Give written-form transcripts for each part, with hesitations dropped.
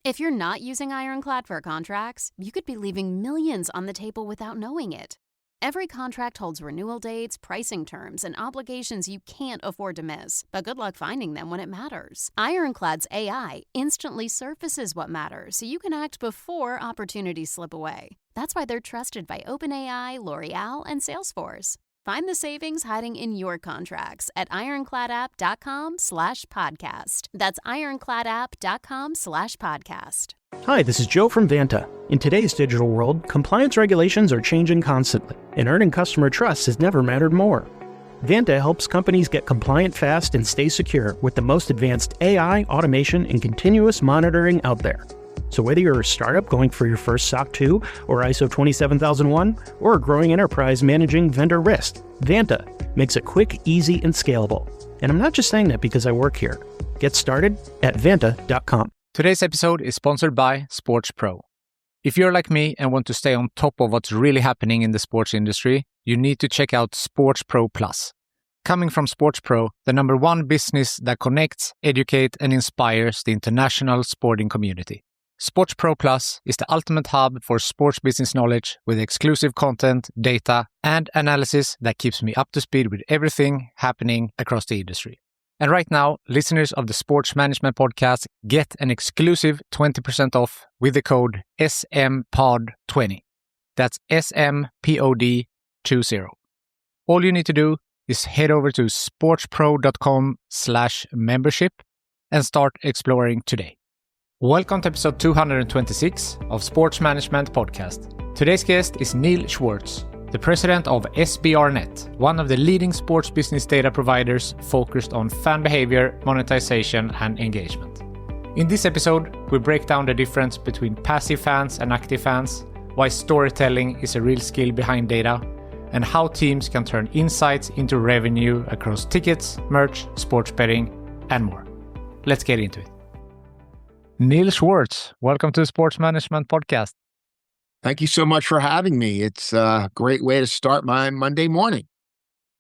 If you're not using Ironclad for contracts, you could be leaving millions on the table without knowing it. Every contract holds renewal dates, pricing terms, and obligations you can't afford to miss. But good luck finding them when it matters. Ironclad's AI instantly surfaces what matters so you can act before opportunities slip away. That's why they're trusted by OpenAI, L'Oreal, and Salesforce. Find the savings hiding in your contracts at ironcladapp.com/podcast. That's ironcladapp.com/podcast. Hi, this is Joe from Vanta. In today's digital world, compliance regulations are changing constantly, and earning customer trust has never mattered more. Vanta helps companies get compliant fast and stay secure with the most advanced AI, automation, and continuous monitoring out there. So whether you're a startup going for your first SOC 2 or ISO 27001, or a growing enterprise managing vendor risk, Vanta makes it quick, easy, and scalable. And I'm not just saying that because I work here. Get started at vanta.com. Today's episode is sponsored by Sports Pro. If you're like me and want to stay on top of what's really happening in the sports industry, you need to check out Sports Pro Plus. Coming from Sports Pro, the number one business that connects, educates, and inspires the international sporting community. Sports Pro Plus is the ultimate hub for sports business knowledge with exclusive content, data, and analysis that keeps me up to speed with everything happening across the industry. And right now, listeners of the Sports Management Podcast get an exclusive 20% off with the code SMPOD20. That's SMPOD20. All you need to do is head over to sportspro.com/membership and start exploring today. Welcome to episode 226 of Sports Management Podcast. Today's guest is Neil Schwartz, the president of SBRnet, one of the leading sports business data providers focused on fan behavior, monetization, and engagement. In this episode, we break down the difference between passive fans and active fans, why storytelling is a real skill behind data, and how teams can turn insights into revenue across tickets, merch, sports betting, and more. Let's get into it. Neil Schwartz, welcome to the Sports Management Podcast. Thank you so much for having me. It's a great way to start my Monday morning.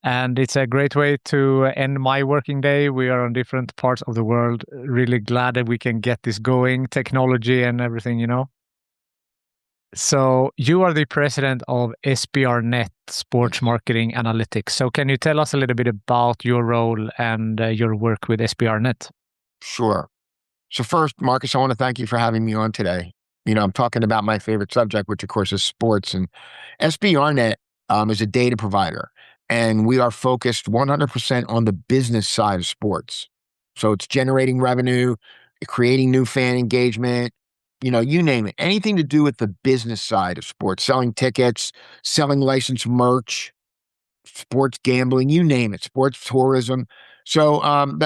And it's a great way to end my working day. We are on different parts of the world. Really glad that we can get this going, technology and everything, you know. So you are the president of SBRnet, Sports Marketing Analytics. So can you tell us a little bit about your role and your work with SBRnet? Sure. So first, Marcus, I want to thank you for having me on today. You know, I'm talking about my favorite subject, which of course is sports. And SBRnet is a data provider, and we are focused 100% on the business side of sports. So it's generating revenue, creating new fan engagement, you know, you name it. Anything to do with the business side of sports, selling tickets, selling licensed merch, sports gambling, you name it, sports tourism. So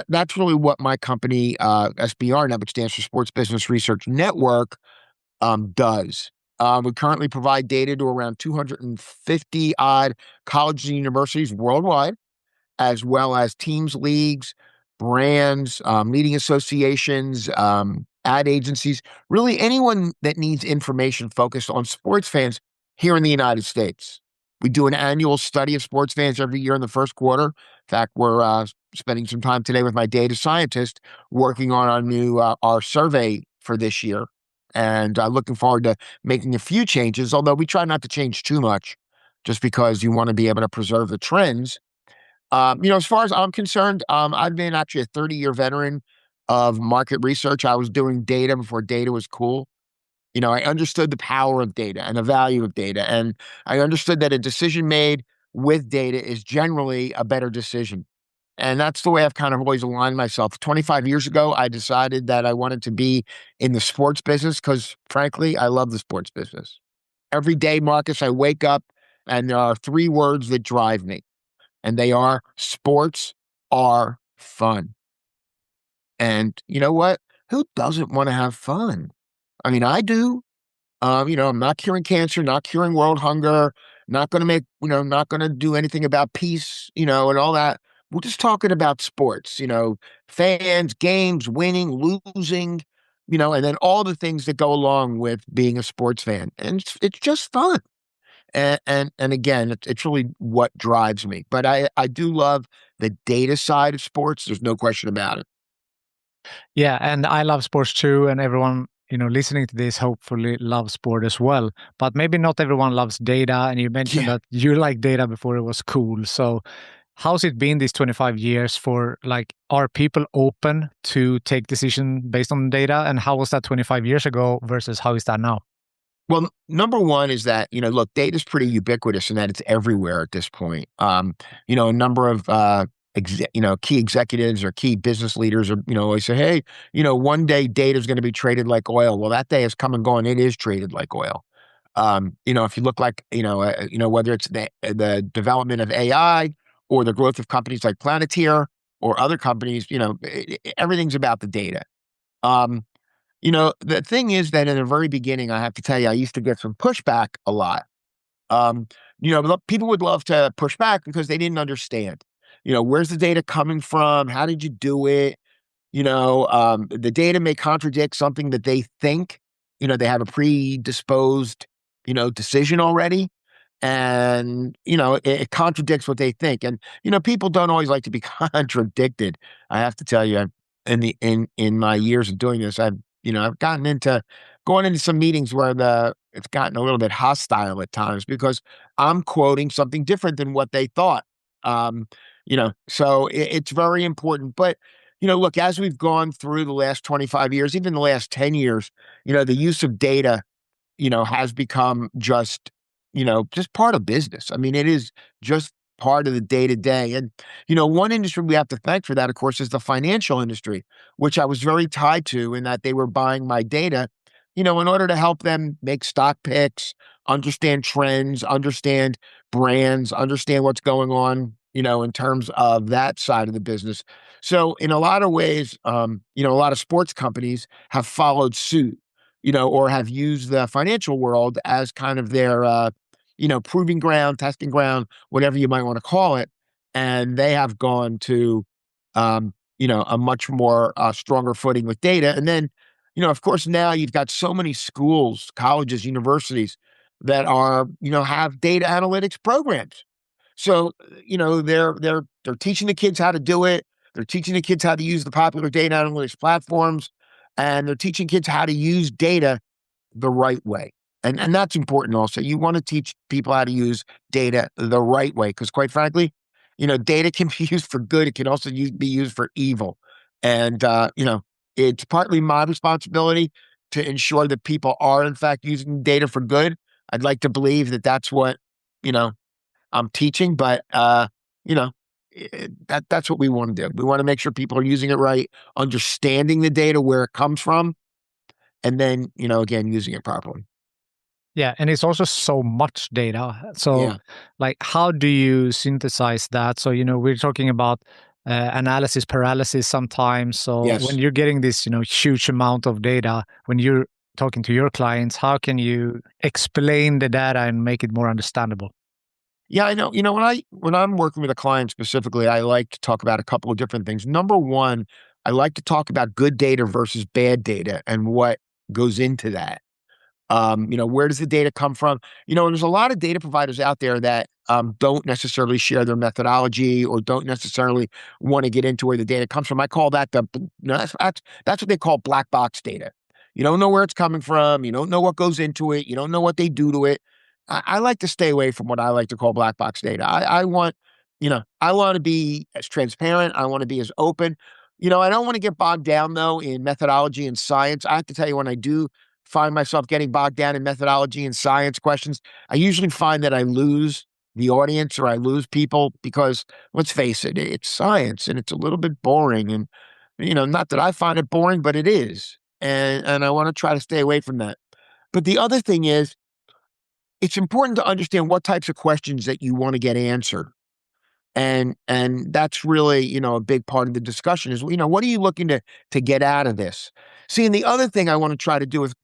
that's really what my company, SBRnet, which stands for Sports Business Research Network, does. We currently provide data to around 250 odd colleges and universities worldwide, as well as teams, leagues, brands, leading associations, ad agencies, really anyone that needs information focused on sports fans here in the United States. We do an annual study of sports fans every year in the first quarter. In fact, we're spending some time today with my data scientist working on our survey for this year. And looking forward to making a few changes, although we try not to change too much just because you want to be able to preserve the trends. As far as I'm concerned, I've been actually a 30-year veteran of market research. I was doing data before data was cool. You know, I understood the power of data and the value of data. And I understood that a decision made with data is generally a better decision. And that's the way I've kind of always aligned myself. 25 years ago, I decided that I wanted to be in the sports business because, frankly, I love the sports business. Every day, Marcus, I wake up and there are three words that drive me. And they are sports are fun. And you know what? Who doesn't want to have fun? I mean, I do. I'm not curing cancer, not curing world hunger, not going to not going to do anything about peace, and all that. We're just talking about sports, fans, games, winning, losing, and then all the things that go along with being a sports fan. And it's just fun. And again, it's really what drives me. But I do love the data side of sports. There's no question about it. Yeah, and I love sports too, and everyone listening to this hopefully love sport as well. But maybe not everyone loves data. And you mentioned that you liked data before it was cool. So how's it been these 25 years for are people open to take decision based on data? And how was that 25 years ago versus how is that now? Well, number one is that, look, data is pretty ubiquitous in that it's everywhere at this point. A number of, key executives or key business leaders are, always say, hey, one day data is going to be traded like oil. Well, that day has come and gone. It is traded like oil. If you look like, whether it's the development of AI or the growth of companies like Planeteer or other companies, everything's about the data. The thing is that in the very beginning, I have to tell you, I used to get some pushback a lot. People would love to push back because they didn't understand. Where's the data coming from? How did you do it? The data may contradict something that they think, they have a predisposed, decision already. And, it contradicts what they think. And, people don't always like to be contradicted. I have to tell you, in my years of doing this, I've gotten into going into some meetings where it's gotten a little bit hostile at times because I'm quoting something different than what they thought. So it's very important. But, look, as we've gone through the last 25 years, even the last 10 years, the use of data, has become just part of business. I mean, it is just part of the day to day. And, one industry we have to thank for that, of course, is the financial industry, which I was very tied to in that they were buying my data, in order to help them make stock picks, understand trends, understand brands, understand what's going on, in terms of that side of the business. So in a lot of ways, a lot of sports companies have followed suit, or have used the financial world as kind of their, proving ground, testing ground, whatever you might want to call it. And they have gone to, a much more stronger footing with data. And then, of course, now you've got so many schools, colleges, universities that are, have data analytics programs. So, they're teaching the kids how to do it. They're teaching the kids how to use the popular data analytics platforms, and they're teaching kids how to use data the right way. And that's important also. You want to teach people how to use data the right way because, quite frankly, data can be used for good. It can also be used for evil. And, it's partly my responsibility to ensure that people are, in fact, using data for good. I'd like to believe that that's what, I'm teaching, but, that's what we want to do. We want to make sure people are using it right, understanding the data, where it comes from, and then, again, using it properly. Yeah, and it's also so much data. So, Yeah. how do you synthesize that? So, we're talking about analysis paralysis sometimes. So, Yes. when you're getting this, huge amount of data, when you're talking to your clients, how can you explain the data and make it more understandable? Yeah, I know. When I'm working with a client specifically, I like to talk about a couple of different things. Number one, I like to talk about good data versus bad data and what goes into that. Where does the data come from? There's a lot of data providers out there that don't necessarily share their methodology or don't necessarily want to get into where the data comes from. I call that that's what they call black box data. You don't know where it's coming from. You don't know what goes into it. You don't know what they do to it. I like to stay away from what I like to call black box data. I want to be as transparent. I want to be as open. I don't want to get bogged down though in methodology and science. I have to tell you, when I do find myself getting bogged down in methodology and science questions, I usually find that I lose the audience or I lose people because, let's face it, it's science and it's a little bit boring. And, not that I find it boring, but it is. And I want to try to stay away from that. But the other thing is, it's important to understand what types of questions that you want to get answered. And that's really, a big part of the discussion is, what are you looking to get out of this? See, and the other thing I want to try to do is,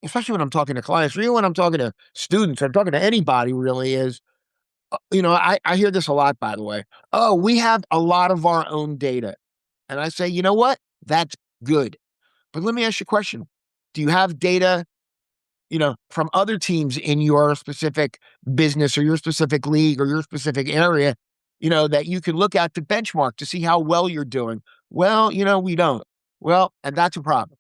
especially when I'm talking to clients, really when I'm talking to students, I'm talking to anybody really is, I hear this a lot, by the way. Oh, we have a lot of our own data. And I say, you know what? That's good. But let me ask you a question. Do you have data, from other teams in your specific business or your specific league or your specific area, that you can look at to benchmark to see how well you're doing? Well, we don't. Well, and that's a problem.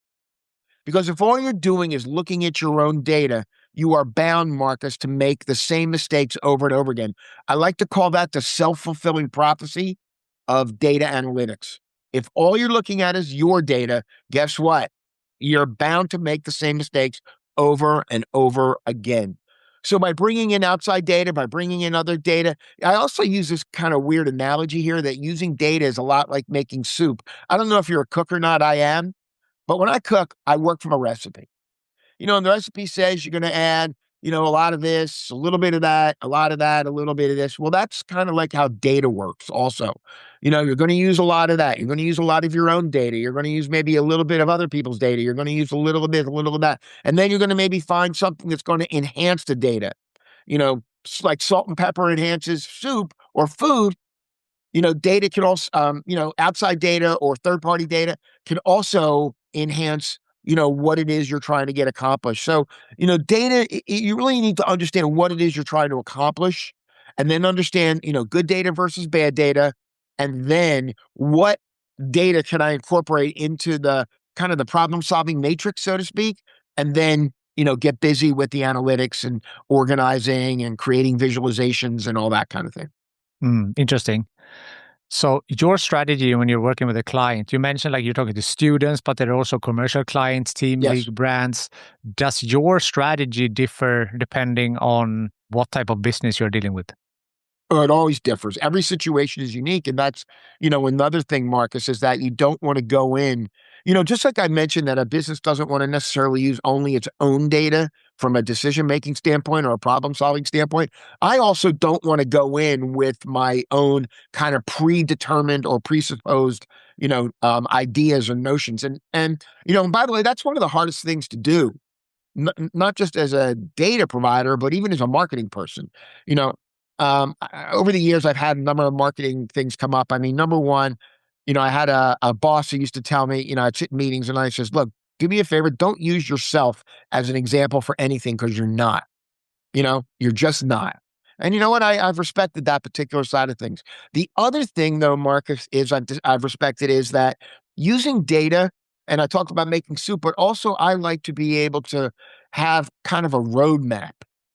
Because if all you're doing is looking at your own data, you are bound, Marcus, to make the same mistakes over and over again. I like to call that the self-fulfilling prophecy of data analytics. If all you're looking at is your data, guess what? You're bound to make the same mistakes over and over again. So by bringing in outside data, by bringing in other data, I also use this kind of weird analogy here that using data is a lot like making soup. I don't know if you're a cook or not, I am. But when I cook, I work from a recipe. And the recipe says you're going to add, a lot of this, a little bit of that, a lot of that, a little bit of this. Well, that's kind of like how data works also. You're going to use a lot of that. You're going to use a lot of your own data. You're going to use maybe a little bit of other people's data. You're going to use a little bit, a little of that. And then you're going to maybe find something that's going to enhance the data. Like salt and pepper enhances soup or food. Data can also, outside data or third-party data can also enhance, what it is you're trying to get accomplished. So, data, you really need to understand what it is you're trying to accomplish and then understand, good data versus bad data. And then what data can I incorporate into the kind of the problem-solving matrix, so to speak, and then, get busy with the analytics and organizing and creating visualizations and all that kind of thing. Interesting. So your strategy when you're working with a client, you mentioned like you're talking to students, but there are also commercial clients, team Yes. league brands. Does your strategy differ depending on what type of business you're dealing with? Oh, it always differs. Every situation is unique. And that's, another thing, Marcus, is that you don't want to go in, just like I mentioned that a business doesn't want to necessarily use only its own data from a decision-making standpoint or a problem-solving standpoint. I also don't want to go in with my own kind of predetermined or presupposed, ideas or notions. And by the way, that's one of the hardest things to do, not just as a data provider, but even as a marketing person. Over the years, I've had a number of marketing things come up. I mean, number one, I had a boss who used to tell me, I'd sit in meetings and I says, look, do me a favor, don't use yourself as an example for anything because you're not, you're just not. And you know what? I've respected that particular side of things. The other thing though, Marcus, is I've respected is that using data, and I talked about making soup, but also I like to be able to have kind of a roadmap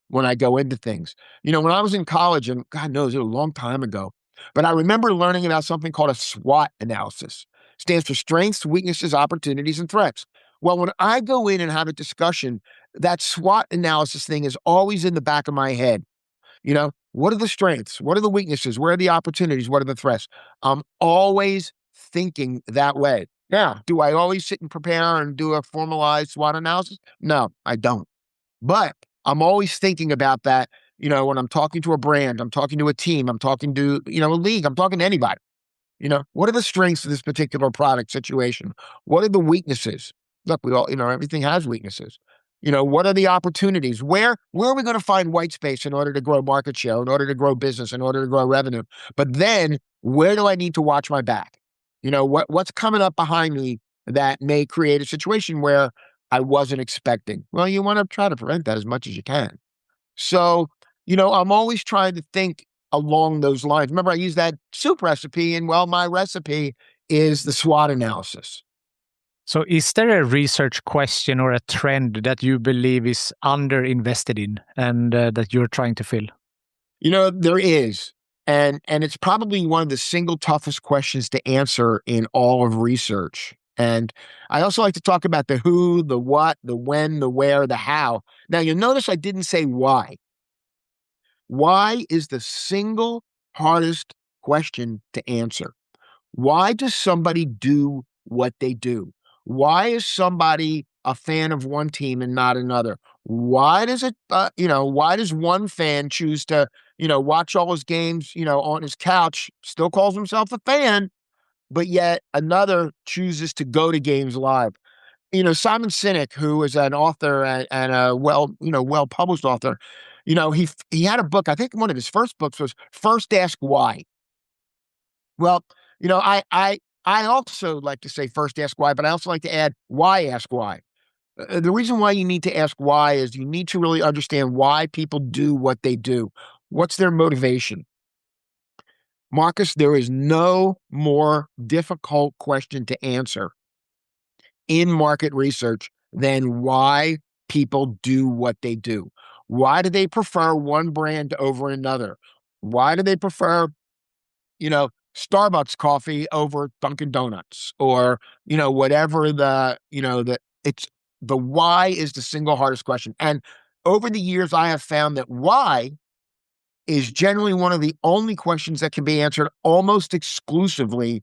when I go into things. When I was in college, and God knows it was a long time ago, but I remember learning about something called a SWOT analysis. It stands for strengths, weaknesses, opportunities, and threats. Well, when I go in and have a discussion, that SWOT analysis thing is always in the back of my head. What are the strengths? What are the weaknesses? Where are the opportunities? What are the threats? I'm always thinking that way. Now, do I always sit and prepare and do a formalized SWOT analysis? No, I don't. But I'm always thinking about that, when I'm talking to a brand, I'm talking to a team, I'm talking to, a league, I'm talking to anybody. What are the strengths of this particular product situation? What are the weaknesses? Look, we all, everything has weaknesses. What are the opportunities? Where are we going to find white space in order to grow market share, in order to grow business, in order to grow revenue? But then where do I need to watch my back? What's coming up behind me that may create a situation where I wasn't expecting? Well, you want to try to prevent that as much as you can. So, I'm always trying to think along those lines. Remember, I used that soup recipe, and well, my recipe is the SWOT analysis. So is there a research question or a trend that you believe is underinvested in and that you're trying to fill? There is. And it's probably one of the single toughest questions to answer in all of research. And I also like to talk about the who, the what, the when, the where, the how. Now, you'll notice I didn't say why. Why is the single hardest question to answer. Why does somebody do what they do? Why is somebody a fan of one team and not another? Why does why does one fan choose to, watch all his games, on his couch, still calls himself a fan, but yet another chooses to go to games live? Simon Sinek, who is an author and a well-published author, he had a book. I think one of his first books was First Ask Why. Well, I also like to say first ask why, but I also like to add why ask why. The reason why you need to ask why is you need to really understand why people do what they do. What's their motivation? Marcus, there is no more difficult question to answer in market research than why people do what they do. Why do they prefer one brand over another? Why do they prefer, Starbucks coffee over Dunkin' Donuts, or, whatever the why is the single hardest question. And over the years, I have found that why is generally one of the only questions that can be answered almost exclusively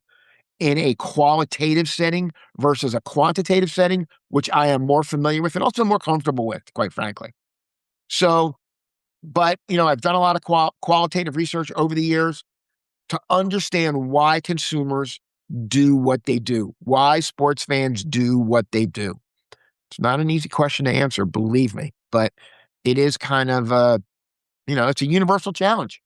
in a qualitative setting versus a quantitative setting, which I am more familiar with and also more comfortable with, quite frankly. So, but, I've done a lot of qualitative research over the years to understand why consumers do what they do, why sports fans do what they do. It's not an easy question to answer, believe me, but it is kind of it's a universal challenge.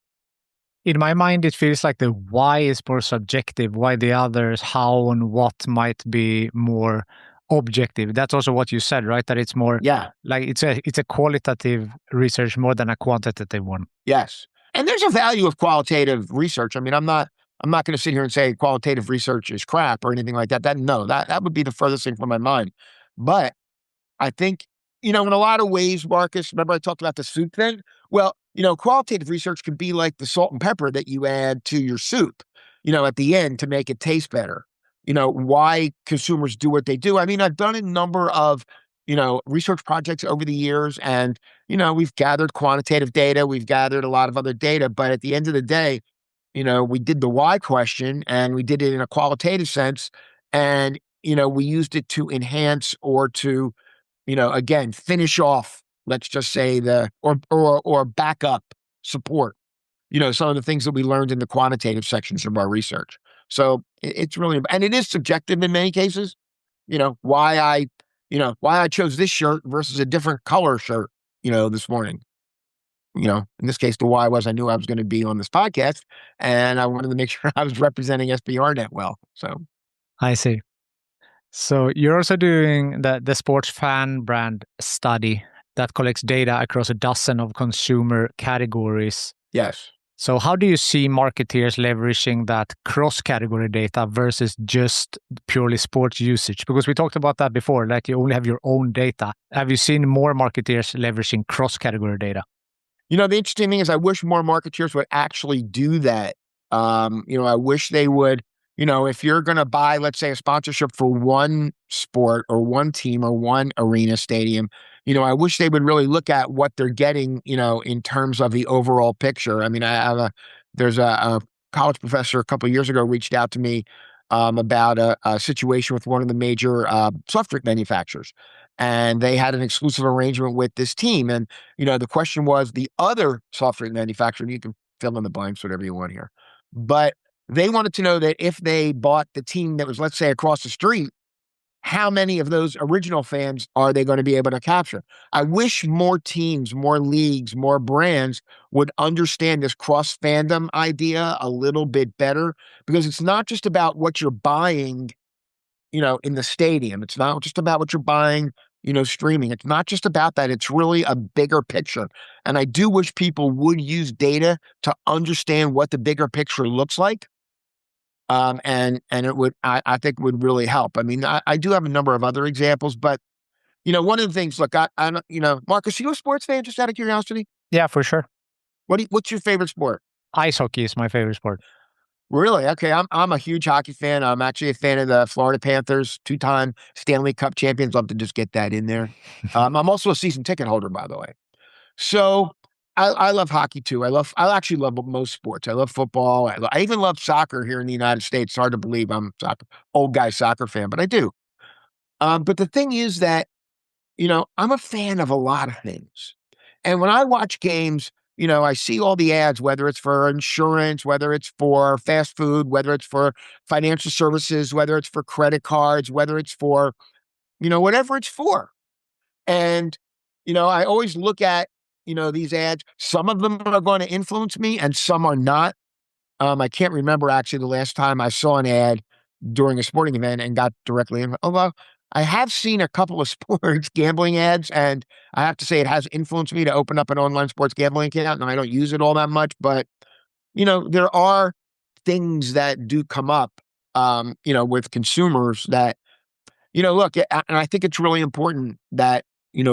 In my mind, it feels like the why is more subjective, why the others, how and what might be more objective. That's also what you said, right? That it's more like it's a qualitative research more than a quantitative one. Yes. And there's a value of qualitative research. I mean, I'm not going to sit here and say qualitative research is crap or anything like that. That would be the furthest thing from my mind. But I think, in a lot of ways, Marcus, remember I talked about the soup thing? Well, qualitative research could be like the salt and pepper that you add to your soup, at the end to make it taste better. Why consumers do what they do. I mean, I've done a number of, research projects over the years, and, we've gathered quantitative data, we've gathered a lot of other data, but at the end of the day, we did the why question and we did it in a qualitative sense. And, we used it to enhance or to, again, finish off, let's just say or back up, support, some of the things that we learned in the quantitative sections of our research. So it's really, and it is subjective in many cases, why I chose this shirt versus a different color shirt, this morning. In this case, the why was I knew I was going to be on this podcast and I wanted to make sure I was representing SBRnet well. So I see. So you're also doing the sports fan brand study that collects data across a dozen of consumer categories. Yes. So how do you see marketeers leveraging that cross-category data versus just purely sports usage? Because we talked about that before, like you only have your own data. Have you seen more marketeers leveraging cross-category data? The interesting thing is I wish more marketeers would actually do that. I wish they would, if you're going to buy, let's say, a sponsorship for one sport or one team or one arena stadium, I wish they would really look at what they're getting, in terms of the overall picture. I mean, there's a college professor a couple of years ago reached out to me about a situation with one of the major soft drink manufacturers. And they had an exclusive arrangement with this team. And, the question was the other soft drink manufacturer, and you can fill in the blanks, whatever you want here. But they wanted to know that if they bought the team that was, let's say, across the street, how many of those original fans are they going to be able to capture? I wish more teams, more leagues, more brands would understand this cross-fandom idea a little bit better, because it's not just about what you're buying, in the stadium. It's not just about what you're buying, streaming. It's not just about that. It's really a bigger picture. And I do wish people would use data to understand what the bigger picture looks like. And it would, I think would really help. I mean, I do have a number of other examples, but, one of the things, look, Marcus, are you a sports fan, just out of curiosity? Yeah, for sure. What's your favorite sport? Ice hockey is my favorite sport. Really? Okay. I'm a huge hockey fan. I'm actually a fan of the Florida Panthers, 2-time Stanley Cup champions. Love to just get that in there. I'm also a season ticket holder, by the way. So I love hockey too. I actually love most sports. I love football. I even love soccer here in the United States. It's hard to believe I'm an old guy soccer fan, but I do. But the thing is that, I'm a fan of a lot of things. And when I watch games, I see all the ads, whether it's for insurance, whether it's for fast food, whether it's for financial services, whether it's for credit cards, whether it's for, whatever it's for. And, I always look at, these ads. Some of them are going to influence me and some are not. I can't remember actually the last time I saw an ad during a sporting event and got directly in. Although I have seen a couple of sports gambling ads, and I have to say it has influenced me to open up an online sports gambling account, and I don't use it all that much, but, there are things that do come up, with consumers that, Look, and I think it's really important that,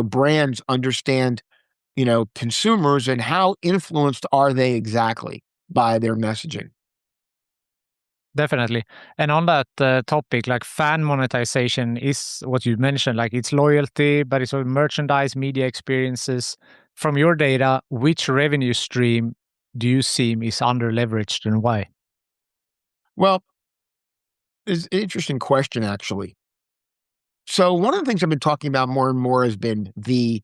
brands understand, consumers and how influenced are they exactly by their messaging. Definitely. And on that topic, like fan monetization is what you mentioned, like it's loyalty, but it's merchandise, media experiences. From your data, which revenue stream do you see is under leveraged and why? Well, it's an interesting question, actually. So one of the things I've been talking about more and more has been the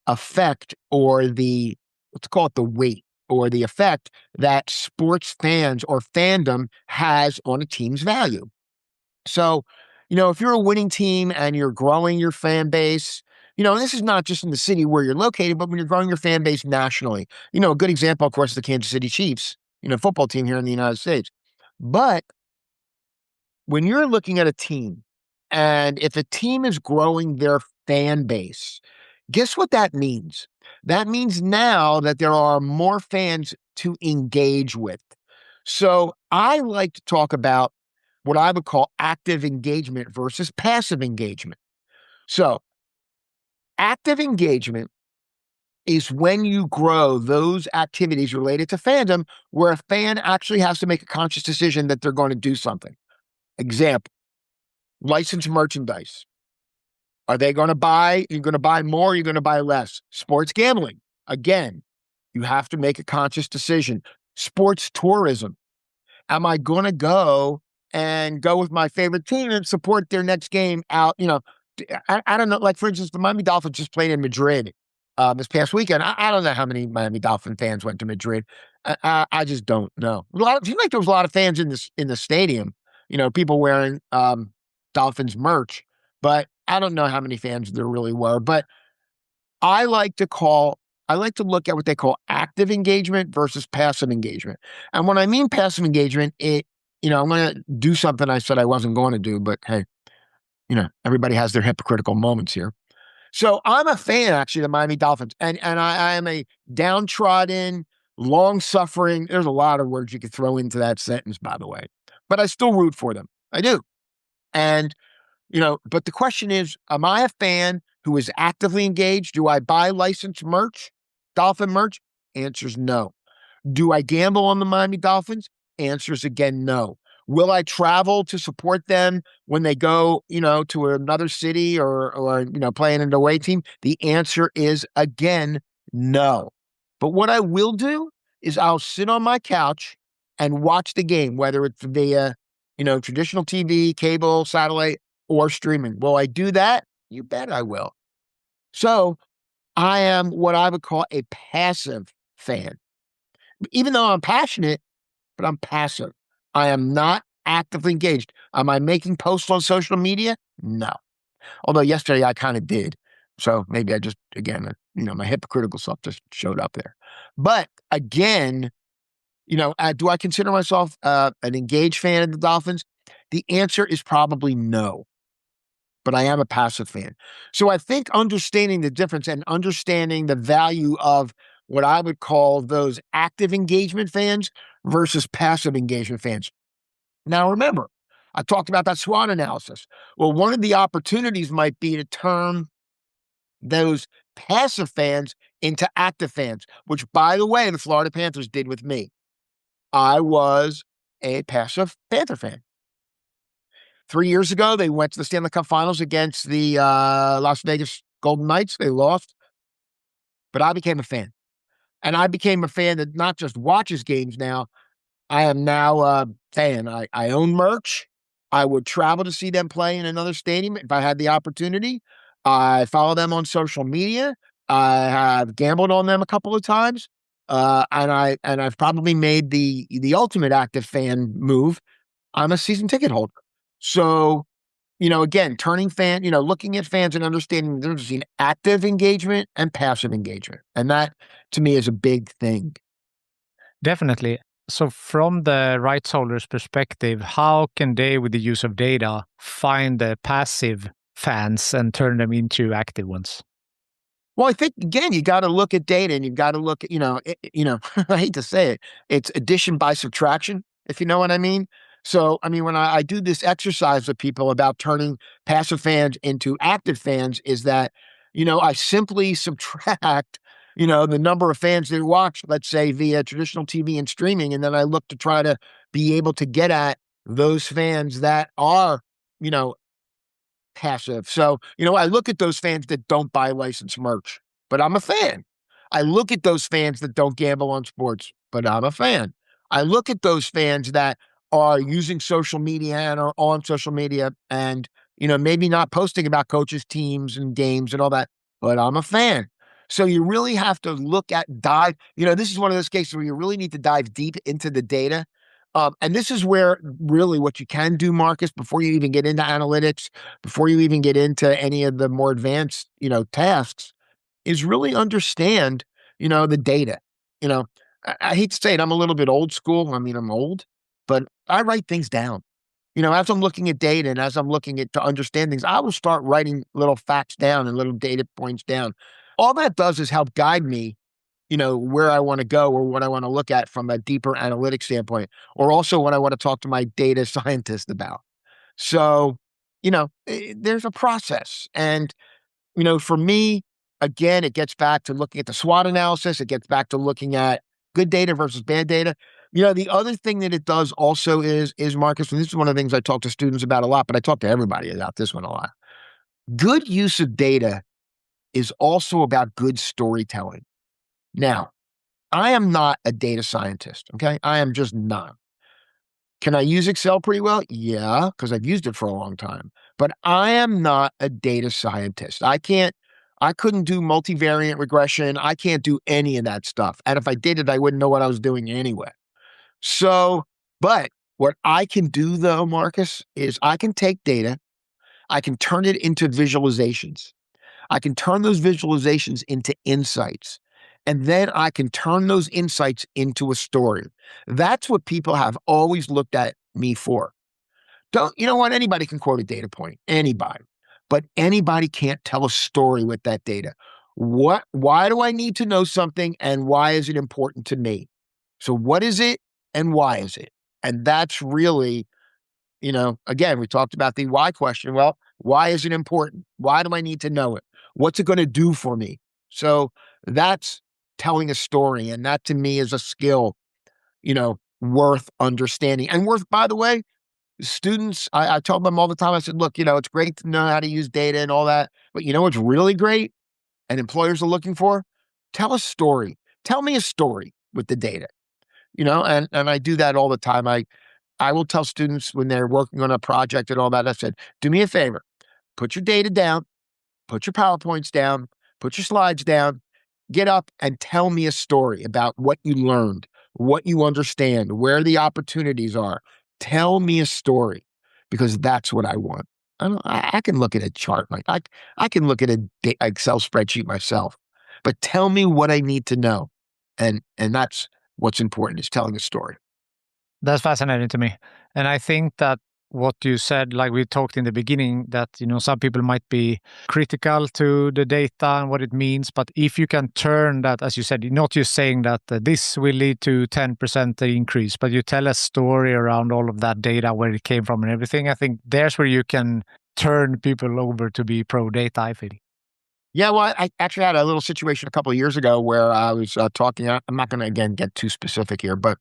effect or let's call it the weight or the effect that sports fans or fandom has on a team's value. So, if you're a winning team and you're growing your fan base, and this is not just in the city where you're located, but when you're growing your fan base nationally. A good example, of course, is the Kansas City Chiefs, football team here in the United States. But when you're looking at a team, and if a team is growing their fan base, guess what that means? That means now that there are more fans to engage with. So I like to talk about what I would call active engagement versus passive engagement. So active engagement is when you grow those activities related to fandom where a fan actually has to make a conscious decision that they're going to do something. Example, licensed merchandise. Are they going to buy? You're going to buy more, you're going to buy less. Sports gambling. Again, you have to make a conscious decision. Sports tourism. Am I going to go with my favorite team and support their next game out? I don't know. Like, for instance, the Miami Dolphins just played in Madrid this past weekend. I don't know how many Miami Dolphin fans went to Madrid. I just don't know. It seemed like there was a lot of fans in the stadium, people wearing Dolphins merch, but I don't know how many fans there really were. But I like to look at what they call active engagement versus passive engagement. And when I mean passive engagement, I'm going to do something I said I wasn't going to do, but hey, everybody has their hypocritical moments here. So I'm a fan, actually, of the Miami Dolphins, and I am a downtrodden, long-suffering, there's a lot of words you could throw into that sentence, by the way, but I still root for them. I do. And, but the question is, am I a fan who is actively engaged? Do I buy licensed merch, Dolphin merch? Answer's no. Do I gamble on the Miami Dolphins? Answer's again, no. Will I travel to support them when they go, to another city or playing an away team? The answer is again, no. But what I will do is I'll sit on my couch and watch the game, whether it's via, traditional TV, cable, satellite, or streaming. Will I do that? You bet I will. So I am what I would call a passive fan. Even though I'm passionate, but I'm passive. I am not actively engaged. Am I making posts on social media? No. Although yesterday I kind of did. So maybe I just, again, my hypocritical self just showed up there. But again, do I consider myself an engaged fan of the Dolphins? The answer is probably no. But I am a passive fan. So I think understanding the difference and understanding the value of what I would call those active engagement fans versus passive engagement fans. Now, remember, I talked about that SWOT analysis. Well, one of the opportunities might be to turn those passive fans into active fans, which, by the way, the Florida Panthers did with me. I was a passive Panther fan. 3 years ago, they went to the Stanley Cup Finals against the Las Vegas Golden Knights. They lost, but I became a fan. And I became a fan that not just watches games now. I am now a fan. I own merch. I would travel to see them play in another stadium if I had the opportunity. I follow them on social media. I have gambled on them a couple of times. And I've probably made the ultimate active fan move. I'm a season ticket holder. So, again, looking at fans and understanding the difference between active engagement and passive engagement. And that, to me, is a big thing. Definitely. So from the rights holder's perspective, how can they, with the use of data, find the passive fans and turn them into active ones? Well, I think, again, you got to look at data and you've got to look at, I hate to say it, it's addition by subtraction, if you know what I mean. So, I mean, when I do this exercise with people about turning passive fans into active fans, is that, I simply subtract, the number of fans that watch, let's say, via traditional TV and streaming. And then I look to try to be able to get at those fans that are, you know, passive. So, I look at those fans that don't buy licensed merch, but I'm a fan. I look at those fans that don't gamble on sports, but I'm a fan. I look at those fans that are using social media and are on social media and, maybe not posting about coaches, teams, and games and all that, but I'm a fan. So you really have to this is one of those cases where you really need to dive deep into the data. And this is where really what you can do, Marcus, before you even get into analytics, before you even get into any of the more advanced, tasks, is really understand, the data. You know, I hate to say it, I'm a little bit old school. I mean, I'm old, but I write things down. As I'm looking at data and as I'm looking at to understand things, I will start writing little facts down and little data points down. All that does is help guide me, where I want to go or what I want to look at from a deeper analytic standpoint, or also what I want to talk to my data scientist about. So, there's a process. And, for me, again, it gets back to looking at the SWOT analysis. It gets back to looking at good data versus bad data. The other thing that it does also is Marcus, and this is one of the things I talk to students about a lot, but I talk to everybody about this one a lot. Good use of data is also about good storytelling. Now, I am not a data scientist, okay? I am just not. Can I use Excel pretty well? Yeah, because I've used it for a long time. But I am not a data scientist. I couldn't do multivariate regression. I can't do any of that stuff. And if I did it, I wouldn't know what I was doing anyway. So, but what I can do though, Marcus, is I can take data, I can turn it into visualizations. I can turn those visualizations into insights. And then I can turn those insights into a story. That's what people have always looked at me for. You know what? Anybody can quote a data point, anybody, but anybody can't tell a story with that data. Why do I need to know something and why is it important to me? So what is it and why is it? And that's really, again, we talked about the why question. Well, why is it important? Why do I need to know it? What's it going to do for me? So that's telling a story. And that to me is a skill, worth understanding and worth, by the way, students, I tell them all the time, I said, look, it's great to know how to use data and all that, but what's really great and employers are looking for? Tell a story. Tell me a story with the data, and I do that all the time. I will tell students when they're working on a project and all that, I said, do me a favor, put your data down, put your PowerPoints down, put your slides down, get up and tell me a story about what you learned, what you understand, where the opportunities are. Tell me a story because that's what I want. I can look at a chart, like I can look at an Excel spreadsheet myself, but tell me what I need to know. And that's what's important, is telling a story. That's fascinating to me. And I think that what you said, like we talked in the beginning, that, some people might be critical to the data and what it means. But if you can turn that, as you said, you're not just saying that this will lead to 10% increase, but you tell a story around all of that data, where it came from and everything. I think there's where you can turn people over to be pro data, I feel. Yeah, well, I actually had a little situation a couple of years ago where I was talking. I'm not going to, again, get too specific here, but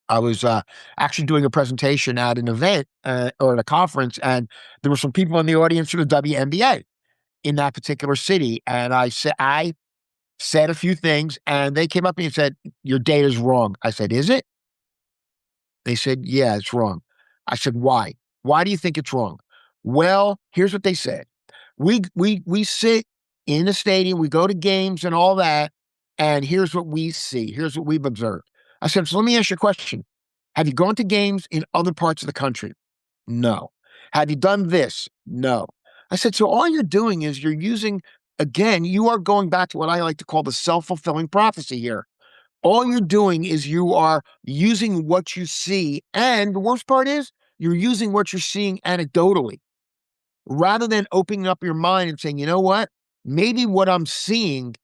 I was actually doing a presentation at an event or at a conference, and there were some people in the audience for the WNBA in that particular city. And I said a few things, and they came up to me and said, "Your data's wrong." I said, "Is it?" They said, "Yeah, it's wrong." I said, "Why? Why do you think it's wrong?" Well, here's what they said. We sit in the stadium, we go to games and all that, and here's what we see. Here's what we've observed. I said, so let me ask you a question. Have you gone to games in other parts of the country? No. Have you done this? No. I said, so all you're doing is you're using, again, you are going back to what I like to call the self-fulfilling prophecy here. All you're doing is you are using what you see. And the worst part is you're using what you're seeing anecdotally, rather than opening up your mind and saying, you know what? Maybe what I'm seeing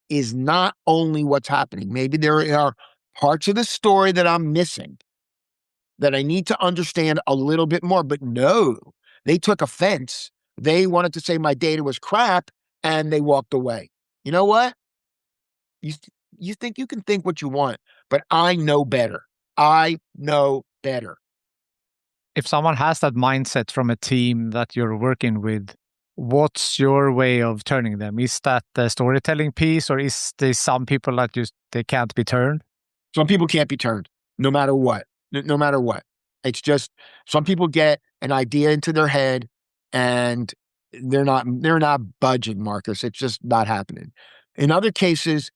is not only what's happening. Maybe there are parts of the story that I'm missing. that I need to understand a little bit more. But no, they took offense. They wanted to say my data was crap and they walked away. You know what? You think you can think what you want, but I know better. I know better. If someone has that mindset from a team that you're working with, what's your way of turning them? Is that the storytelling piece, or is there some people that they can't be turned? Some people can't be turned, no matter what. No matter what. It's just some people get an idea into their head and they're not budging, Marcus. It's just not happening. In other cases,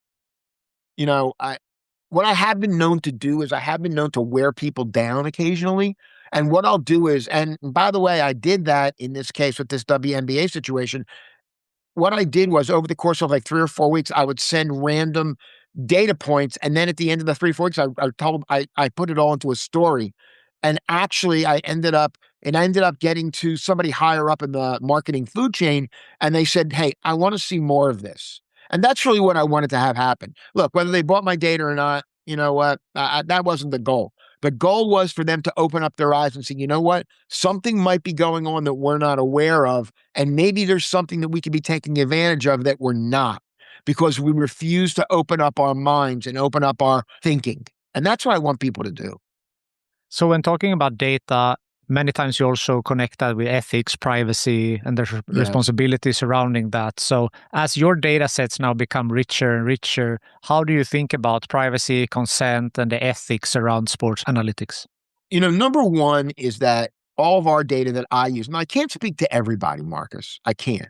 what I have been known to do is I have been known to wear people down occasionally. And what I'll do is, and by the way, I did that in this case with this WNBA situation. What I did was over the course of like 3 or 4 weeks, I would send random data points. And then at the end of the 3 or 4 weeks, I put it all into a story. And actually I ended up getting to somebody higher up in the marketing food chain. And they said, hey, I want to see more of this. And that's really what I wanted to have happen. Look, whether they bought my data or not, you know what? That wasn't the goal. The goal was for them to open up their eyes and say, you know what? Something might be going on that we're not aware of. And maybe there's something that we could be taking advantage of that we're not, because we refuse to open up our minds and open up our thinking. And that's what I want people to do. So when talking about data, many times you also connect that with ethics, privacy, and the responsibility surrounding that. So as your data sets now become richer and richer, how do you think about privacy, consent, and the ethics around sports analytics? Number one is that all of our data that I use, and I can't speak to everybody, Marcus, I can't.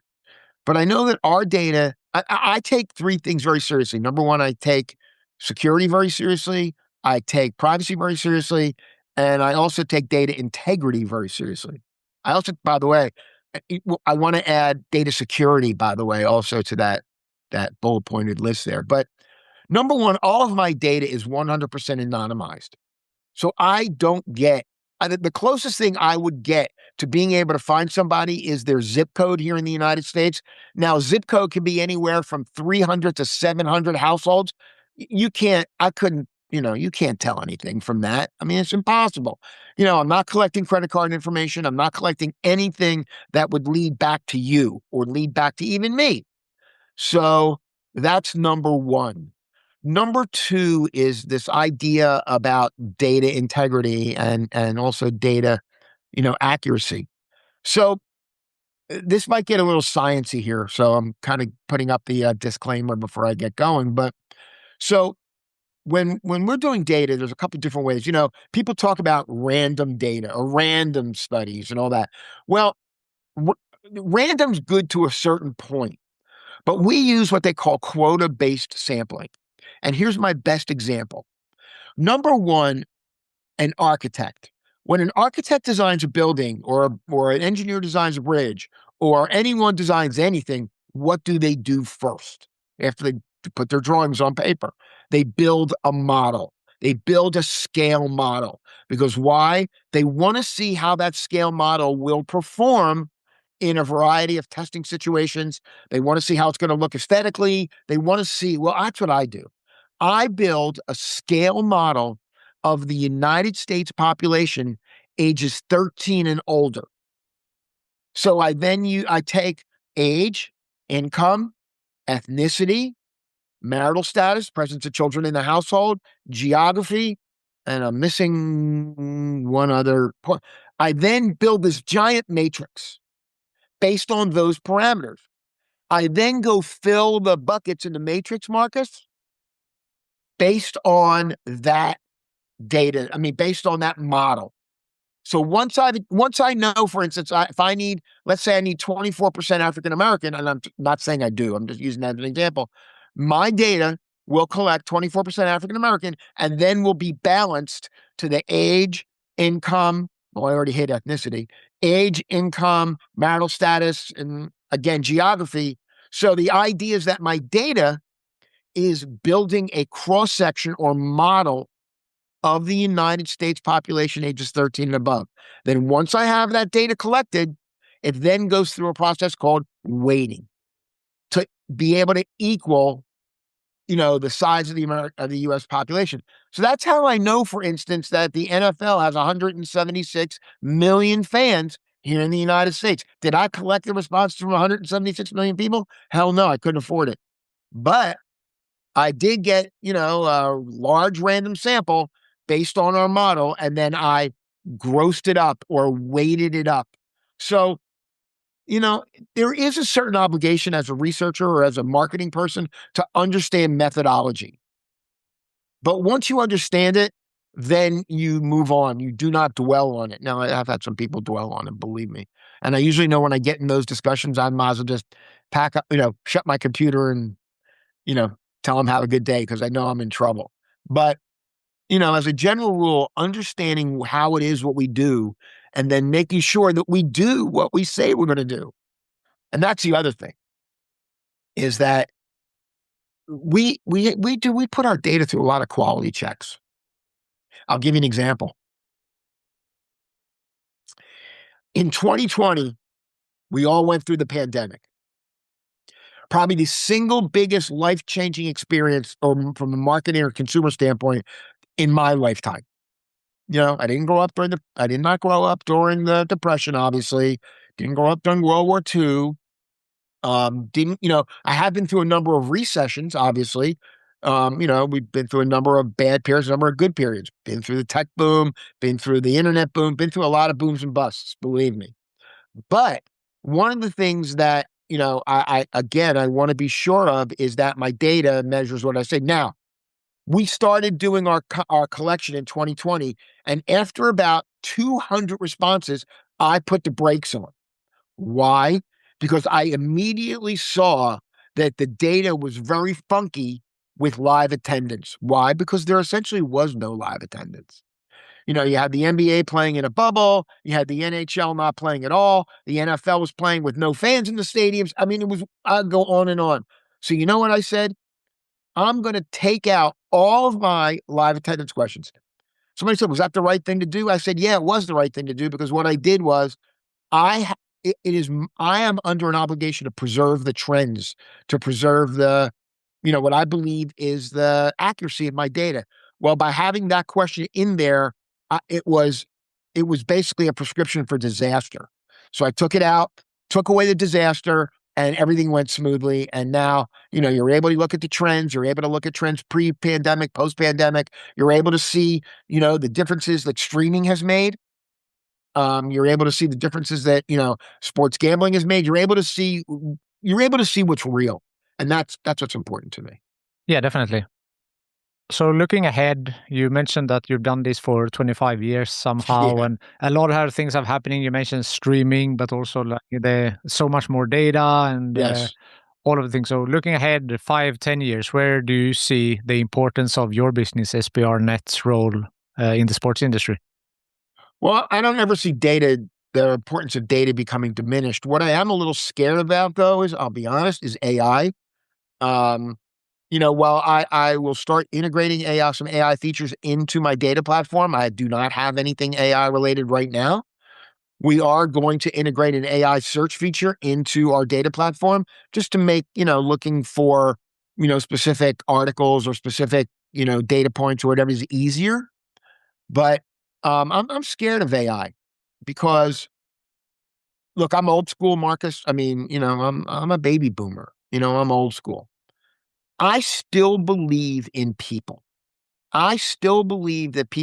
But I know that our data, I take 3 things very seriously. Number one, I take security very seriously. I take privacy very seriously. And I also take data integrity very seriously. I also, by the way, I want to add data security, by the way, also to that bullet pointed list there. But number one, all of my data is 100% anonymized. So I don't get, the closest thing I would get to being able to find somebody is their zip code here in the United States. Now, zip code can be anywhere from 300 to 700 households. You can't tell anything from that. I mean, it's impossible. I'm not collecting credit card information. I'm not collecting anything that would lead back to you or lead back to even me. So that's number one. Number two is this idea about data integrity and also data, accuracy. So this might get a little sciencey here. So I'm kind of putting up the disclaimer before I get going. But so when we're doing data, there's a couple different ways. People talk about random data or random studies and all that. Well, random's good to a certain point, but we use what they call quota-based sampling. And here's my best example. Number one, an architect. When an architect designs a building or an engineer designs a bridge or anyone designs anything, what do they do first after they put their drawings on paper? They build a model. They build a scale model. Because why? They want to see how that scale model will perform in a variety of testing situations. They want to see how it's going to look aesthetically. They want to see, well, that's what I do. I build a scale model of the United States population ages 13 and older. So I take age, income, ethnicity, marital status, presence of children in the household, geography, and I'm missing one other point. I then build this giant matrix based on those parameters. I then go fill the buckets in the matrix, Marcus, based on that data. Based on that model. So once I know, for instance, let's say I need 24% African American, and I'm not saying I do, I'm just using that as an example. My data will collect 24% African American and then will be balanced to the age, income, well, I already hit ethnicity, age, income, marital status, and again, geography. So the idea is that my data is building a cross-section or model of the United States population ages 13 and above. Then once I have that data collected, it then goes through a process called weighting to be able to equal the size of the U.S. population. So that's how I know, for instance, that the NFL has 176 million fans here in the United States. Did I collect the responses from 176 million people? Hell no, I couldn't afford it. But I did get, a large random sample based on our model, and then I grossed it up or weighted it up. So, there is a certain obligation as a researcher or as a marketing person to understand methodology. But once you understand it, then you move on. You do not dwell on it. Now, I've had some people dwell on it, believe me. And I usually know when I get in those discussions, I might as well just pack up, shut my computer and, tell them have a good day, because I know I'm in trouble. But, as a general rule, understanding how it is what we do, and then making sure that we do what we say we're going to do. And that's the other thing, is that we put our data through a lot of quality checks. I'll give you an example. In 2020, we all went through the pandemic. Probably the single biggest life-changing experience, or from a marketing or consumer standpoint, in my lifetime. I did not grow up during the Depression, obviously. Didn't grow up during World War II. I have been through a number of recessions, obviously. We've been through a number of bad periods, a number of good periods. Been through the tech boom, been through the internet boom, been through a lot of booms and busts, believe me. But one of the things that, I want to be sure of is that my data measures what I say. Now, we started doing our collection in 2020, and after about 200 responses, I put the brakes on. Why? Because I immediately saw that the data was very funky with live attendance. Why? Because there essentially was no live attendance. You had the NBA playing in a bubble. You had the NHL not playing at all. The NFL was playing with no fans in the stadiums. I mean, I'd go on and on. So you know what I said? I'm going to take out all of my live attendance questions. Somebody said, was that the right thing to do? I said, yeah, it was the right thing to do, because what I did was I am under an obligation to preserve the trends, to preserve what I believe is the accuracy of my data. Well, by having that question in there, it was basically a prescription for disaster. So I took it out, took away the disaster, and everything went smoothly. And now, you're able to look at the trends. You're able to look at trends pre-pandemic, post-pandemic. You're able to see, the differences that streaming has made. You're able to see the differences that, sports gambling has made. You're able to see what's real. And that's what's important to me. Yeah, definitely. So looking ahead, you mentioned that you've done this for 25 years somehow, Yeah. and a lot of things are happening. You mentioned streaming, but also so much more data and Yes. all of the things. So looking ahead 5-10 years, where do you see the importance of your business, SBRnet's role in the sports industry? Well, I don't ever see the importance of data becoming diminished. What I am a little scared about, though, I'll be honest, is AI. While I will start integrating some AI features into my data platform, I do not have anything AI related right now. We are going to integrate an AI search feature into our data platform, just to make, looking for, specific articles or specific, data points or whatever is easier. But I'm scared of AI because, look, I'm old school, Marcus. I mean, I'm a baby boomer. I'm old school. I still believe in people. I still believe that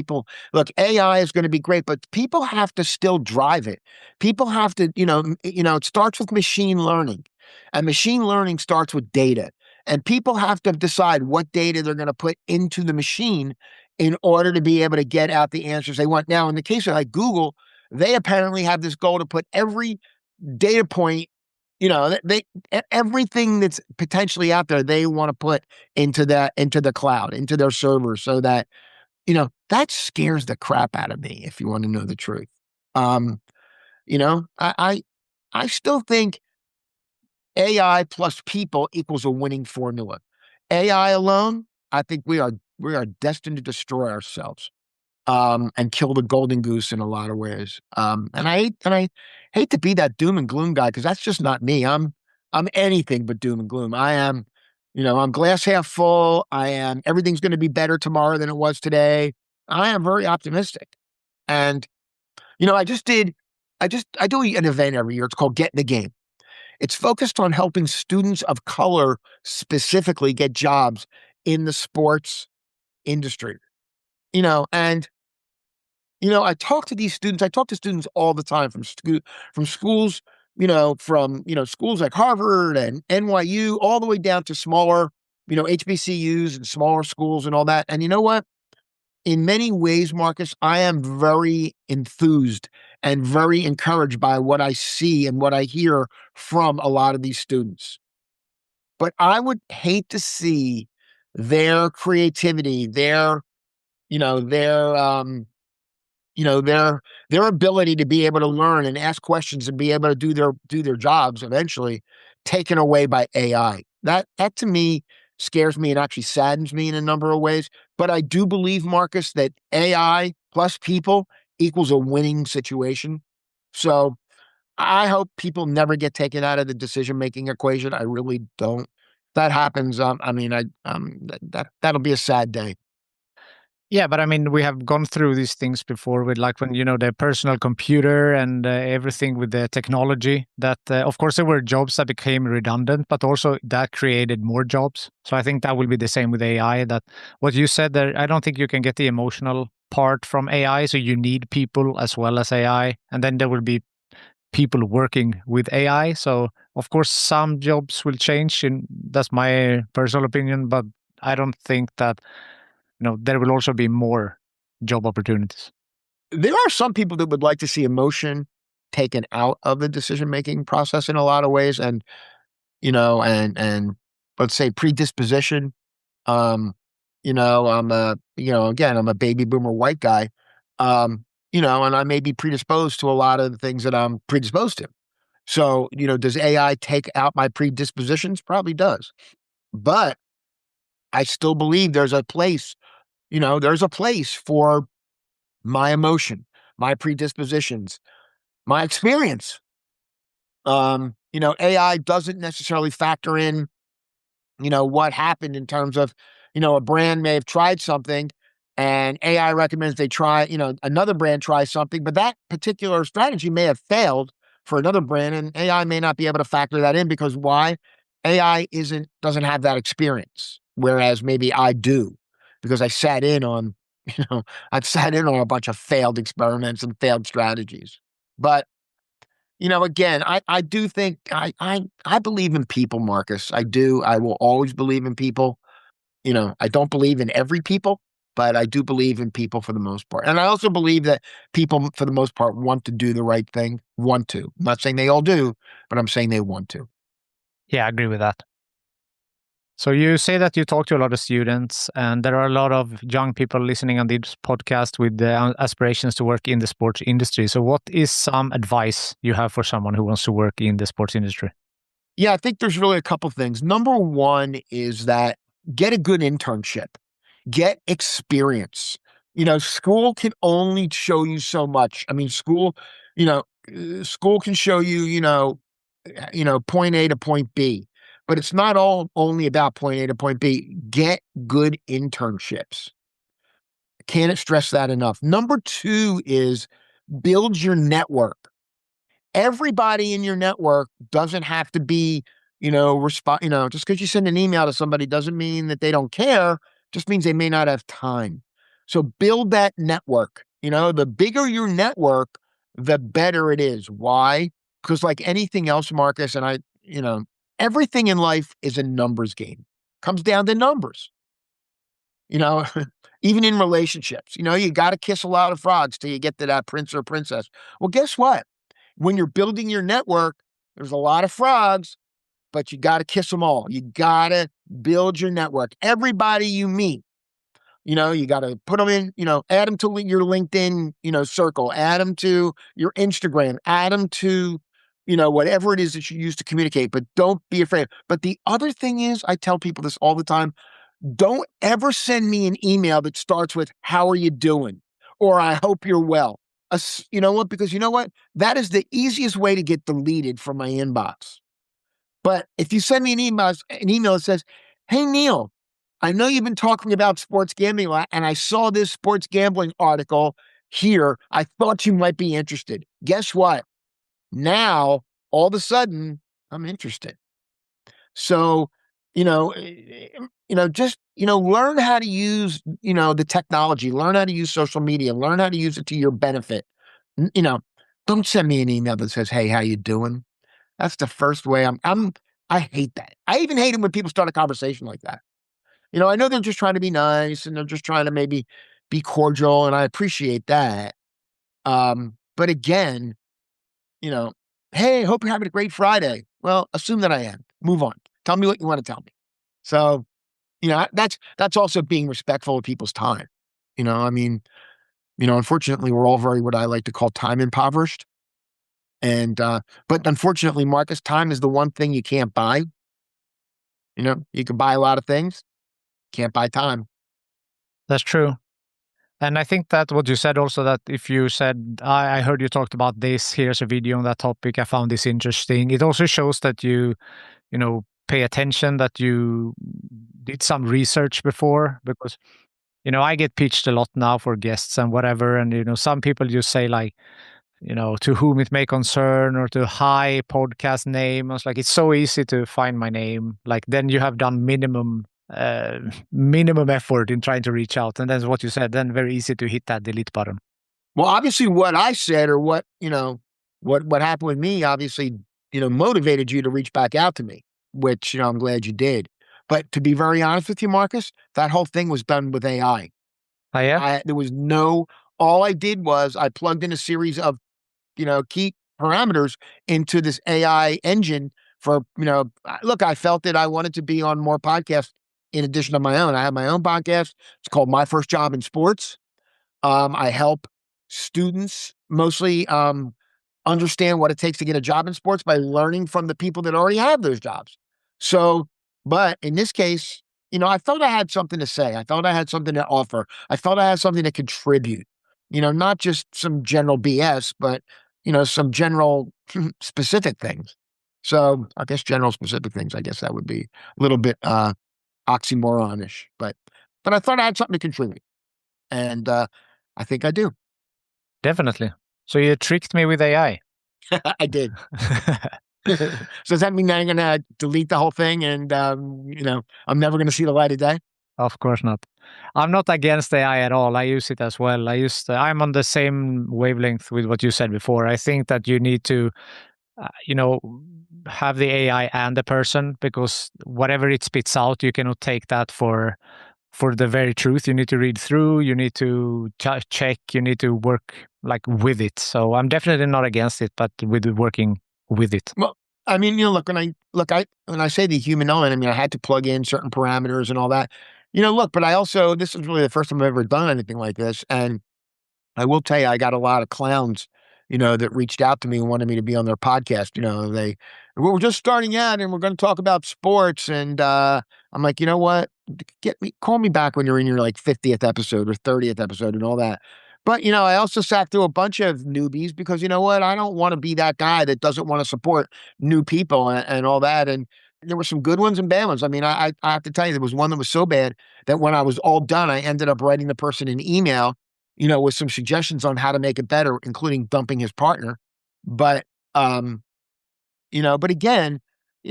look, AI is going to be great, but people have to still drive it. People have to, it starts with machine learning, and machine learning starts with data, and people have to decide what data they're going to put into the machine in order to be able to get out the answers they want. Now, in the case of like Google, they apparently have this goal to put every data point, everything that's potentially out there, they want to put into the cloud, into their servers, so that, that scares the crap out of me, if you want to know the truth. I still think AI plus people equals a winning formula. AI alone, I think we are destined to destroy ourselves. And kill the golden goose in a lot of ways. And I hate to be that doom and gloom guy, because that's just not me. I'm anything but doom and gloom. I am I'm glass half full. Everything's going to be better tomorrow than it was today. I am very optimistic. And, I do an event every year. It's called Get in the Game. It's focused on helping students of color specifically get jobs in the sports industry. And I talk to these students. I talk to students all the time from schools, schools like Harvard and NYU, all the way down to smaller, HBCUs and smaller schools and all that. And you know what? In many ways, Marcus, I am very enthused and very encouraged by what I see and what I hear from a lot of these students. But I would hate to see their creativity, their ability to be able to learn and ask questions and be able to do their jobs eventually taken away by AI. That to me scares me and actually saddens me in a number of ways. But I do believe, Marcus, that AI plus people equals a winning situation. So I hope people never get taken out of the decision-making equation. I really don't. If that happens, that'll be a sad day. Yeah, but I mean, we have gone through these things before with like when, the personal computer and everything with the technology that, of course, there were jobs that became redundant, but also that created more jobs. So I think that will be the same with AI, that what you said there, I don't think you can get the emotional part from AI. So you need people as well as AI. And then there will be people working with AI. So of course, some jobs will change, and that's my personal opinion, but I don't think that there will also be more job opportunities. There are some people that would like to see emotion taken out of the decision-making process in a lot of ways. And, and let's say predisposition. I'm a baby boomer white guy, and I may be predisposed to a lot of the things that I'm predisposed to. So, does AI take out my predispositions? Probably does. But I still believe there's a place for my emotion, my predispositions, my experience. AI doesn't necessarily factor in, what happened in terms of, a brand may have tried something and AI recommends they try, another brand try something, but that particular strategy may have failed for another brand, and AI may not be able to factor that in because why? AI doesn't have that experience, whereas maybe I do, because I sat in on, I've sat in on a bunch of failed experiments and failed strategies. But, again, I do think I believe in people, Marcus. I do. I will always believe in people. I don't believe in every people, but I do believe in people for the most part. And I also believe that people, for the most part, want to do the right thing. Want to. I'm not saying they all do, but I'm saying they want to. Yeah, I agree with that. So you say that you talk to a lot of students, and there are a lot of young people listening on this podcast with aspirations to work in the sports industry. So what is some advice you have for someone who wants to work in the sports industry? Yeah, I think there's really a couple things. Number one is that get a good internship, get experience. School can only show you so much. I mean, school can show you, point A to point B, but it's not only about point A to point B. Get good internships. Can't stress that enough. Number two is build your network. Everybody in your network doesn't have to be, just because you send an email to somebody doesn't mean that they don't care, just means they may not have time. So build that network. The bigger your network, the better it is. Why? Because like anything else, Marcus, and everything in life is a numbers game. Comes down to numbers. Even in relationships, you got to kiss a lot of frogs till you get to that prince or princess. Well, guess what? When you're building your network, there's a lot of frogs, but you got to kiss them all. You got to build your network. Everybody you meet, you got to put them in, add them to your LinkedIn, circle, add them to your Instagram, add them to, whatever it is that you use to communicate, but don't be afraid. But the other thing is, I tell people this all the time, don't ever send me an email that starts with, how are you doing? Or I hope you're well. You know what? Because you know what? That is the easiest way to get deleted from my inbox. But if you send me an email that says, hey, Neil, I know you've been talking about sports gambling a lot, and I saw this sports gambling article here. I thought you might be interested. Guess what? Now, all of a sudden, I'm interested. So, just, learn how to use, the technology, learn how to use social media, learn how to use it to your benefit. Don't send me an email that says, hey, how you doing? That's the first way I hate that. I even hate it when people start a conversation like that. I know they're just trying to be nice and they're just trying to maybe be cordial, and I appreciate that. But again, you know, hey, hope you're having a great Friday. Well, assume that I am. Move on. Tell me what you want to tell me. So, that's also being respectful of people's time. I mean, unfortunately, we're all very what I like to call time impoverished. And but unfortunately, Marcus, time is the one thing you can't buy. You can buy a lot of things, can't buy time. That's true. And I think that what you said also, that if you said, I heard you talked about this, here's a video on that topic, I found this interesting. It also shows that you pay attention, that you did some research before, because, I get pitched a lot now for guests and whatever. And, some people just say like, to whom it may concern, or to hi podcast name. I was like, it's so easy to find my name. Like, then you have done minimum effort in trying to reach out. And that's what you said, then very easy to hit that delete button. Well, obviously what I said, or what happened with me, obviously, motivated you to reach back out to me, which, I'm glad you did. But to be very honest with you, Marcus, that whole thing was done with AI. Oh, yeah? There was all I did was I plugged in a series of, key parameters into this AI engine for, look, I felt that I wanted to be on more podcasts in addition to my own. I have my own podcast. It's called My First Job in Sports. I help students mostly understand what it takes to get a job in sports by learning from the people that already have those jobs. So, but in this case, I felt I had something to say. I felt I had something to offer. I felt I had something to contribute, not just some general BS, but, some general specific things. So I guess general specific things, I guess that would be a little bit oxymoronish, but I thought I had something to contribute. And I think I do. Definitely. So you tricked me with AI. I did. So does that mean that I'm going to delete the whole thing and, I'm never going to see the light of day? Of course not. I'm not against AI at all. I use it as well. I'm on the same wavelength with what you said before. I think that you need to, have the AI and the person, because whatever it spits out, you cannot take that for the very truth. You need to read through, you need to check, you need to work like with it. So I'm definitely not against it, but with working with it. Well, I mean, look, when I say the human element, I mean, I had to plug in certain parameters and all that, but I also, this is really the first time I've ever done anything like this. And I will tell you, I got a lot of clowns, that reached out to me and wanted me to be on their podcast. We're just starting out and we're going to talk about sports. And I'm like, you know what? Call me back when you're in your like 50th episode or 30th episode and all that. But, I also sat through a bunch of newbies because, you know what? I don't want to be that guy that doesn't want to support new people and all that. And there were some good ones and bad ones. I mean, I have to tell you, there was one that was so bad that when I was all done, I ended up writing the person an email, with some suggestions on how to make it better, including dumping his partner. But, but again,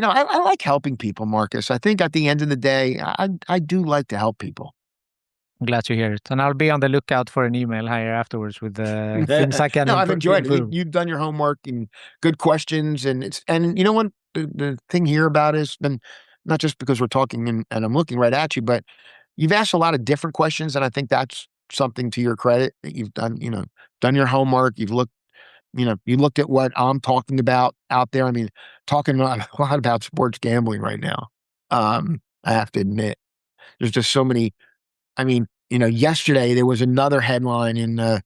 I like helping people, Marcus. I think at the end of the day, I do like to help people. I'm glad to hear it. And I'll be on the lookout for an email here afterwards with things I can No, I've enjoyed improve. it. You've done your homework and good questions. And you know what? The thing here about it has been not just because we're talking and I'm looking right at you, but you've asked a lot of different questions. And I think that's something to your credit that you've done, done your homework. You've looked, you looked at what I'm talking about out there. I mean, talking a lot about sports gambling right now. I have to admit, there's just so many. I mean, yesterday there was another headline in the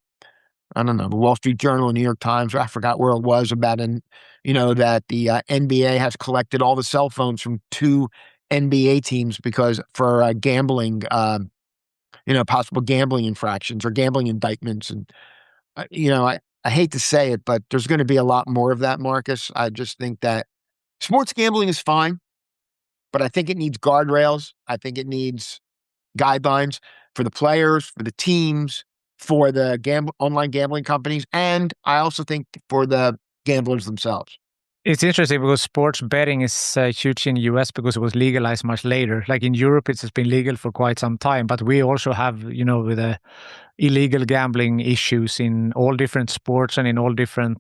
Wall Street Journal, New York Times, or I forgot where it was, about that the NBA has collected all the cell phones from 2 NBA teams because for gambling, possible gambling infractions or gambling indictments. And, I hate to say it, but there's going to be a lot more of that, Marcus. I just think that sports gambling is fine. but I think it needs guardrails. I think it needs guidelines for the players, for the teams, for the online gambling companies, and I also think for the gamblers themselves. It's interesting because sports betting is huge in the US because it was legalized much later. Like in Europe, it's been legal for quite some time, but we also have, with the illegal gambling issues in all different sports and in all different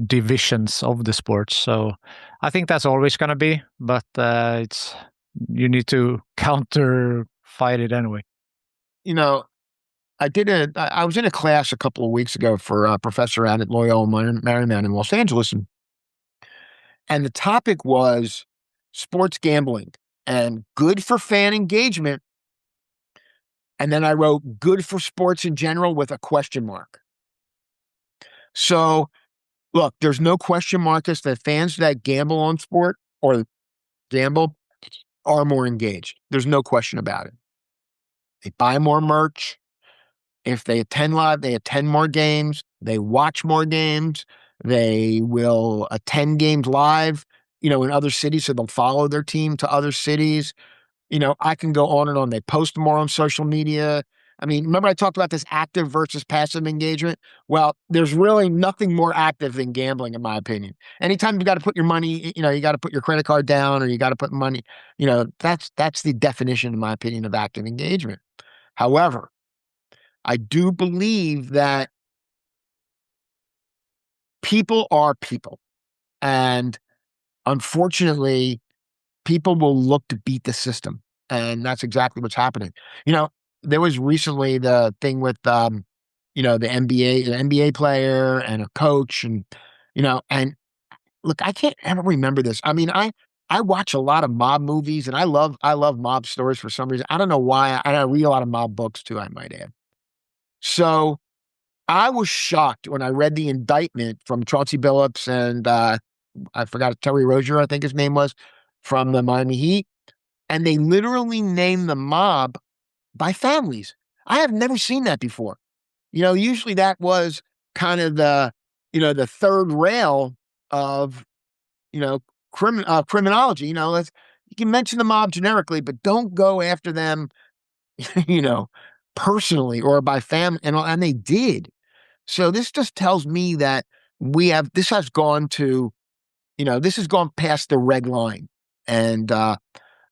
divisions of the sports. So I think that's always going to be, but you need to fight it anyway. I was in a class a couple of weeks ago for a professor out at Loyola Marymount in Los Angeles, and the topic was sports gambling and good for fan engagement. And then I wrote good for sports in general with a question mark. So look, there's no question, Marcus, that fans that gamble on sport or gamble are more engaged. There's no question about it. They buy more merch. If they attend live, they attend more games. They watch more games. They will attend games live, in other cities, so they'll follow their team to other cities. I can go on and on. They post more on social media. I mean, remember I talked about this active versus passive engagement? Well, there's really nothing more active than gambling, in my opinion. Anytime you've got to put your money, you got to put your credit card down or you got to put money, that's the definition, in my opinion, of active engagement. However, I do believe that people are people. And unfortunately, people will look to beat the system. And that's exactly what's happening. There was recently the thing with, the NBA player and a coach and look, I can't ever remember this. I mean, I watch a lot of mob movies and I love mob stories for some reason. I don't know why. I read a lot of mob books too, I might add. So I was shocked when I read the indictment from Chauncey Billups and I forgot, Terry Rozier, I think his name was, from the Miami Heat. And they literally named the mob by families. I have never seen that before. Usually that was kind of the third rail of, criminology. You can mention the mob generically, but don't go after them, personally or by family. And they did. So this just tells me that this has gone past the red line. And I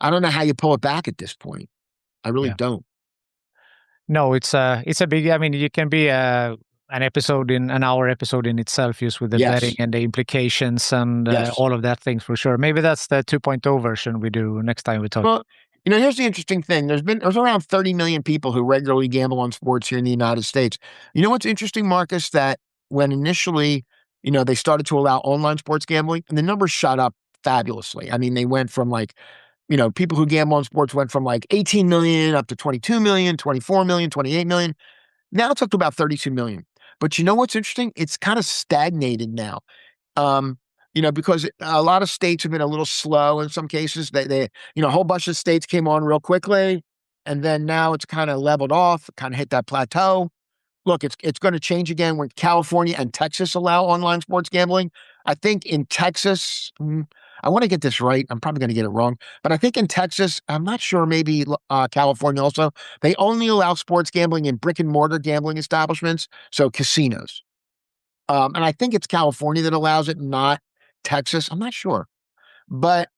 don't know how you pull it back at this point. I really don't. No, it's a big, I mean, you can be an hour episode in itself, just with the betting and the implications and all of that things for sure. Maybe that's the 2.0 version we do next time we talk. Well, here's the interesting thing. There's around 30 million people who regularly gamble on sports here in the United States. You know what's interesting, Marcus, that when initially, they started to allow online sports gambling, and the numbers shot up fabulously. I mean, they went from people who gamble on sports went from 18 million up to 22 million, 24 million, 28 million. Now it's up to about 32 million. But you know what's interesting? It's kind of stagnated now. Because a lot of states have been a little slow in some cases. They a whole bunch of states came on real quickly, and then now it's kind of leveled off, kind of hit that plateau. Look, it's going to change again when California and Texas allow online sports gambling. I think in Texas, I want to get this right. I'm probably going to get it wrong, but I think in Texas, I'm not sure, maybe California also, they only allow sports gambling in brick and mortar gambling establishments, so casinos. And I think it's California that allows it, not Texas. I'm not sure. But,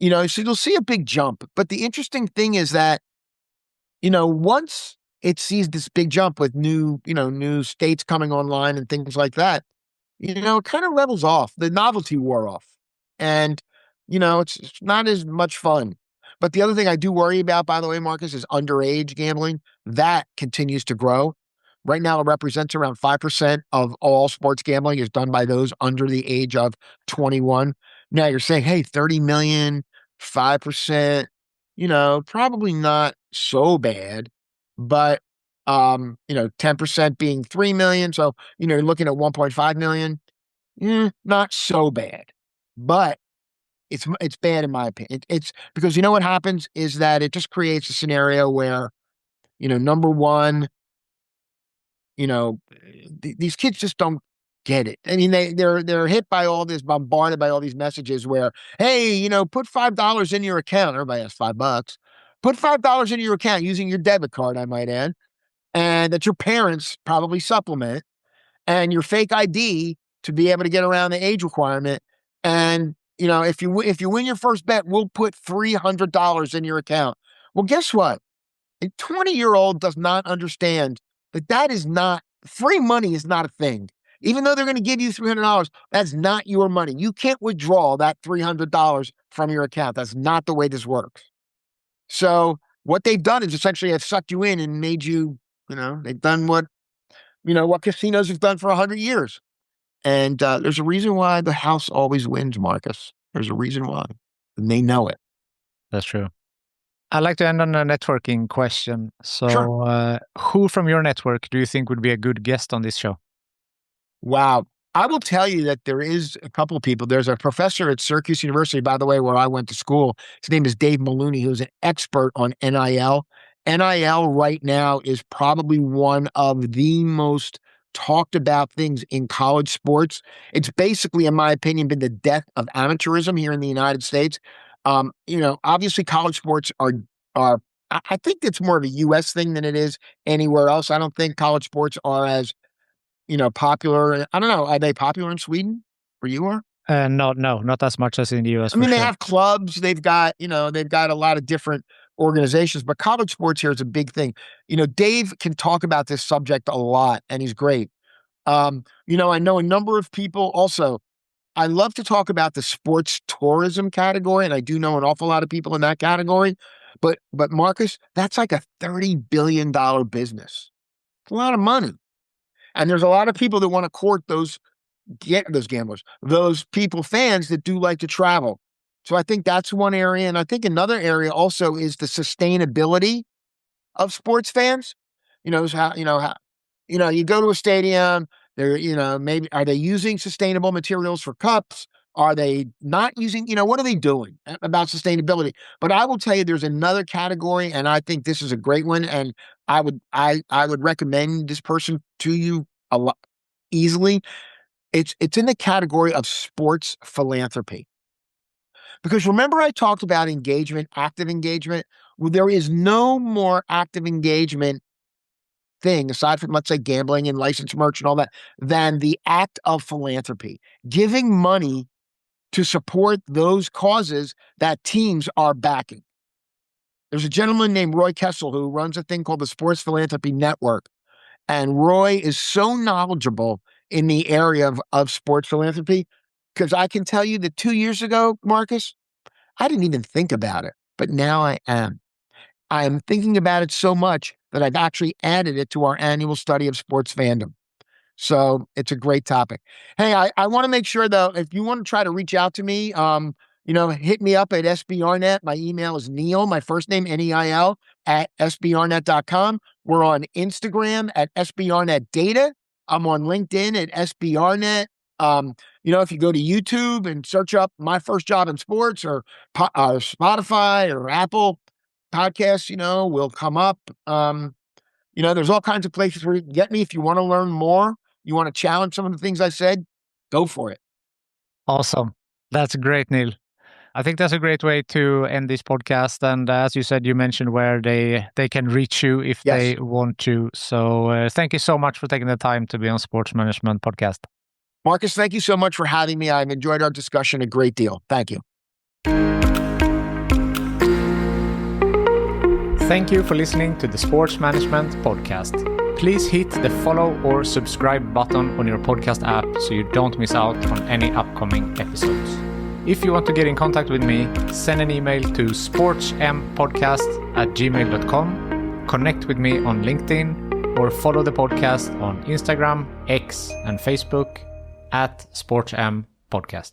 so you'll see a big jump. But the interesting thing is that, once it sees this big jump with new states coming online and things like that, it kind of levels off. The novelty wore off. And, it's not as much fun. But the other thing I do worry about, by the way, Marcus, is underage gambling. That continues to grow. Right now, it represents around 5% of all sports gambling is done by those under the age of 21. Now you're saying, hey, 30 million, 5%, probably not so bad, but, 10% being 3 million. So, you're looking at 1.5 million, not so bad, but it's bad in my opinion. It's because what happens is that it just creates a scenario where, number one, these kids just don't get it. I mean, they're hit by all this, bombarded by all these messages where, hey, put $5 in your account. Everybody has $5. Put $5 into your account using your debit card, I might add, and that your parents probably supplement, and your fake ID to be able to get around the age requirement. And if you win your first bet, we'll put $300 in your account. Well, guess what? A 20-year-old does not understand that is not free money. Is not a thing. Even though they're going to give you $300, that's not your money. You can't withdraw that $300 from your account. That's not the way this works. So what they've done is essentially have sucked you in and made you, they've done what casinos have done for 100 years. And there's a reason why the house always wins, Marcus. There's a reason why. And they know it. That's true. I'd like to end on a networking question. So Sure. Who from your network do you think would be a good guest on this show? Wow. I will tell you that there is a couple of people. There's a professor at Syracuse University, by the way, where I went to school. His name is Dave Maloney, who's an expert on NIL. NIL right now is probably one of the most talked about things in college sports. It's basically, in my opinion, been the death of amateurism here in the United States. Obviously college sports are, I think it's more of a US thing than it is anywhere else. I don't think college sports are as, popular. I don't know. Are they popular in Sweden where you are? No, not as much as in the US. I mean, for they sure. have clubs. They've got a lot of different organizations, but college sports here is a big thing. Dave can talk about this subject a lot, and he's great. I know a number of people also. I love to talk about the sports tourism category, and I do know an awful lot of people in that category. But Marcus, that's like a $30 billion business. It's a lot of money. And there's a lot of people that want to court those gamblers, those fans that do like to travel. So I think that's one area. And I think another area also is the sustainability of sports fans. You go to a stadium, maybe are they using sustainable materials for cups? Are they not using, what are they doing about sustainability? But I will tell you, there's another category, and I think this is a great one. And I would recommend this person to you a lot easily. It's in the category of sports philanthropy. Because remember I talked about engagement, active engagement? Well, there is no more active engagement thing, aside from, let's say, gambling and licensed merch and all that, than the act of philanthropy. Giving money to support those causes that teams are backing. There's a gentleman named Roy Kessel who runs a thing called the Sports Philanthropy Network. And Roy is so knowledgeable in the area of sports philanthropy, because I can tell you that 2 years ago, Marcus, I didn't even think about it, but now I am. I am thinking about it so much that I've actually added it to our annual study of sports fandom. So it's a great topic. Hey, I want to make sure, though, if you want to try to reach out to me, hit me up at SBRnet. My email is Neil, my first name, Neil, at SBRnet.com. We're on Instagram at SBRnet Data. I'm on LinkedIn at SBRnet. If you go to YouTube and search up My First Job in Sports or Spotify or Apple Podcasts, will come up. There's all kinds of places where you can get me. If you want to learn more, you want to challenge some of the things I said, go for it. Awesome. That's great, Neil. I think that's a great way to end this podcast. And as you said, you mentioned where they can reach you if they want to. So thank you so much for taking the time to be on Sports Management Podcast. Marcus, thank you so much for having me. I've enjoyed our discussion a great deal. Thank you. Thank you for listening to the Sports Management Podcast. Please hit the follow or subscribe button on your podcast app so you don't miss out on any upcoming episodes. If you want to get in contact with me, send an email to sportsmpodcast@gmail.com, connect with me on LinkedIn, or follow the podcast on Instagram, X, and Facebook @SportsMPodcast.